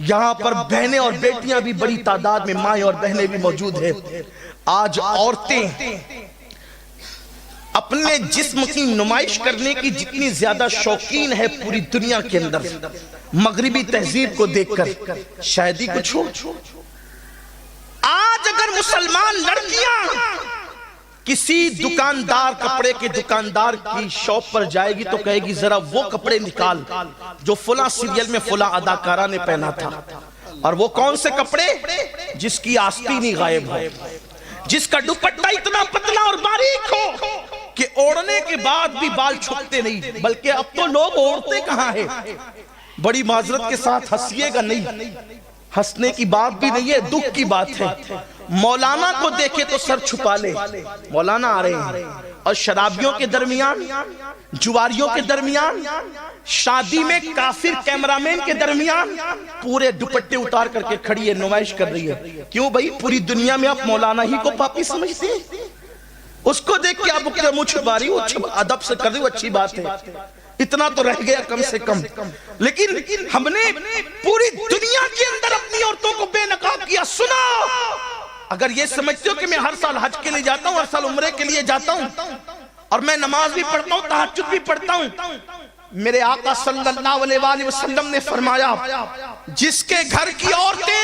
یہاں پر بہنیں اور بیٹیاں بھی بڑی تعداد میں، مائیں اور بہنیں بھی موجود ہیں۔ آج عورتیں اپنے جسم کی نمائش کرنے کی جتنی زیادہ شوقین ہے پوری دنیا کے اندر، مغربی تہذیب کو دیکھ کر شاید ہی کچھ ہو۔ آج اگر مسلمان لڑکیاں کسی دکاندار، کپڑے کے دکاندار کی شاپ پر جائے گی تو کہے گی ذرا وہ کپڑے نکال جو فلاں سیریل میں فلاں اداکارہ نے پہنا تھا۔ اور وہ کون سے کپڑے؟ جس کی آستین ہی غائب ہو، جس کا دوپٹہ اتنا پتلا اور باریک ہو کہ اوڑھنے کے بعد بھی بال چھپتے نہیں، بلکہ اب تو لوگ اوڑھتے کہاں ہیں۔ بڑی معذرت کے ساتھ ہنسیے گا نہیں، ہنسنے کی بات بھی نہیں ہے، دکھ کی بات ہے۔ مولانا کو دیکھے تو سر چھپا لے، مولانا آ رہے ہیں، اور شرابیوں کے درمیان، جواریوں کے درمیان، شادی میں کافر کیمرامین کے درمیان پورے دوپٹے اتار کر کے کھڑی ہے، نمائش کر رہی ہے۔ کیوں بھائی؟ پوری دنیا میں آپ مولانا ہی کو پاپی سمجھتے ہیں؟ اس کو دیکھ کے آپ اپنا منہ چھپا رہی ہو، ادب سے کر رہی ہو، اچھی بات ہے، اتنا تو رہ گیا کم سے کم۔ لیکن ہم نے پوری دنیا کے اندر اپنی عورتوں کو بے نقاب کیا۔ سنا، اگر یہ سمجھتے ہو کہ میں ہر سال حج کے لیے جاتا ہوں، ہر سال عمرے کے لیے جاتا ہوں، اور میں نماز بھی پڑھتا ہوں، تہجد بھی پڑھتا ہوں، میرے آقا صلی اللہ علیہ وآلہ وسلم نے فرمایا جس کے گھر کی عورتیں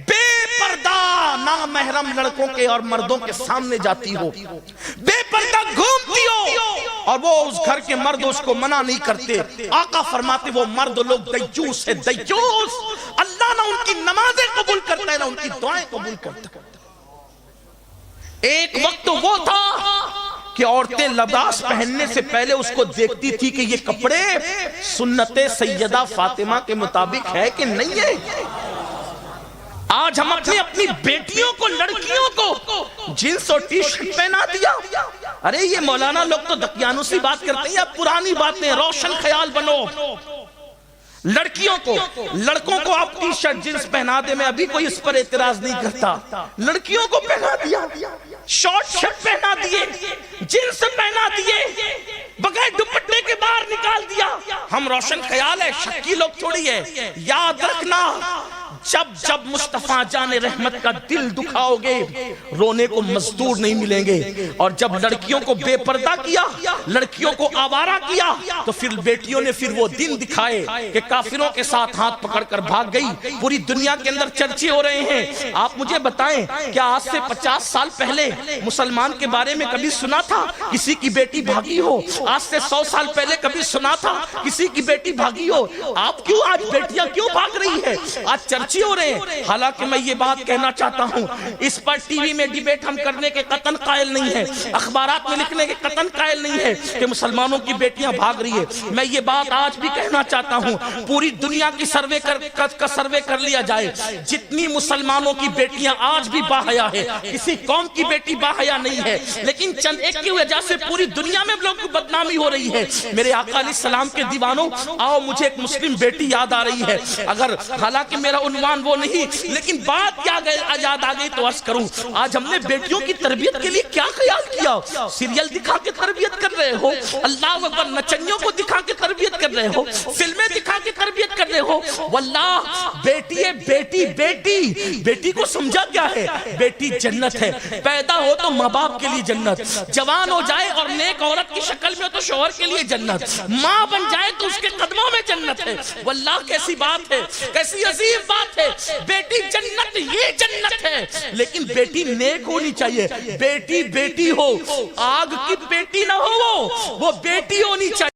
بے پردہ نامحرم لڑکوں کے اور مردوں کے سامنے جاتی ہو، بے پردہ گھومتی ہو، اور وہ اس گھر کے مرد اس کو منع نہیں کرتے، آقا فرماتے وہ مرد لوگ دیجوس ہے، دیجوس۔ اللہ نہ ان کی نمازیں قبول کرتا ہے، نہ ان کی دعائیں قبول کرتا ہے۔ ایک وقت وہ تھا کہ عورتیں لباس پہننے سے پہلے اس کو دیکھتی تھی کہ یہ کپڑے سنت سیدہ فاطمہ کے مطابق ہے کہ نہیں ہے۔ آج ہم اپنی بیٹیوں کو، لڑکیوں کو جینس اور ٹی شرٹ پہنا دیا۔ ارے یہ مولانا لوگ تو دقیانوسی بات کرتے ہیں، اب پرانی باتیں، روشن خیال بنو۔ لڑکیوں کو، لڑکوں کو آپ ٹی شرٹ جینس پہنا دے، میں ابھی کوئی اس پر اعتراض نہیں کرتا، لڑکیوں کو پہنا دیا، شارٹ شرٹ پہنا دیے، جینس پہنا دیے، بغیر دوپٹے کے باہر نکال دیا۔ ہم روشن خیال ہے، شکی لوگ تھوڑی ہے۔ یاد رکھنا، جب جب مصطفیٰ جان رحمت کا دل دکھاؤ گے، رونے کو مزدور نہیں ملیں گے۔ اور جب لڑکیوں کو بے پردہ کیا، لڑکیوں کو آوارہ کیا، تو پھر بیٹیوں نے پھر وہ دن دکھائے کہ کافروں کے ساتھ ہاتھ پکڑ کر بھاگ گئی۔ پوری دنیا کے اندر چرچے ہو رہے ہیں۔ آپ مجھے بتائیں، کیا آج سے 50 سال پہلے مسلمان کے بارے میں کبھی سنا تھا کسی کی بیٹی بھاگی ہو؟ آج سے 100 سال پہلے کبھی سنا تھا کسی کی بیٹی بھاگی ہو؟ آپ کیوں آج بیٹیاں کیوں بھاگ رہی ہے؟ آج چرچے ہو رہے ہیں۔ حالانکہ میں یہ بات کہنا چاہتا ہوں، اس پر ٹی وی میں ڈیبیٹ ہم کرنے کے قطن قائل نہیں ہے، اخبارات میں لکھنے کے قطن قائل نہیں ہے کہ مسلمانوں کی بیٹیاں بھاگ رہی ہے۔ میں یہ بات آج بھی کہنا چاہتا ہوں، پوری دنیا کی سروے کر لیا جائے، جتنی مسلمانوں کی بیٹیاں آج بھی باحیا ہے، کسی قوم کی بیٹی باحیا نہیں ہے، لیکن چند ایک کی وجہ سے پوری دنیا میں لوگوں کی بدنامی ہو رہی ہے۔ میرے آقا علیہ السلام کے دیوانوں، آؤ مجھے ایک مسلم بیٹی یاد آ رہی ہے، اگر حالانکہ میرا عنوان وہ نہیں، لیکن بات یاد آ گئی تو عرض کروں۔ آج ہم نے بیٹیوں کی تربیت کے لیے کیا خیال کیا؟ سیریل دکھا کے تربیت کر رہے ہو، اللہ اکبر، نچنیوں کو دکھا کے تربیت کر رہے ہو، فلمیں دکھا کے تربیت کر رہے ہو۔ واللہ بیٹی ہے، بیٹی بیٹی بیٹی کو سمجھا کیا ہے؟ بیٹی جنت ہے، پیدا ہو تو ماں باپ کے لیے جنت، جوان ہو جائے اور نیک عورت کی شکل میں ہو تو شوہر کے لیے جنت، ماں بن جائے تو اس کے قدموں میں جنت ہے۔ واللہ کیسی بات ہے، کیسی عظیم بات ہے۔ بیٹی جنت، یہ جنت ہے، لیکن بیٹی نیک ہونی چاہیے۔ بیٹی بیٹی ہو، آگ کی بیٹی نہ ہو، وہ بیٹی ہونی چاہیے۔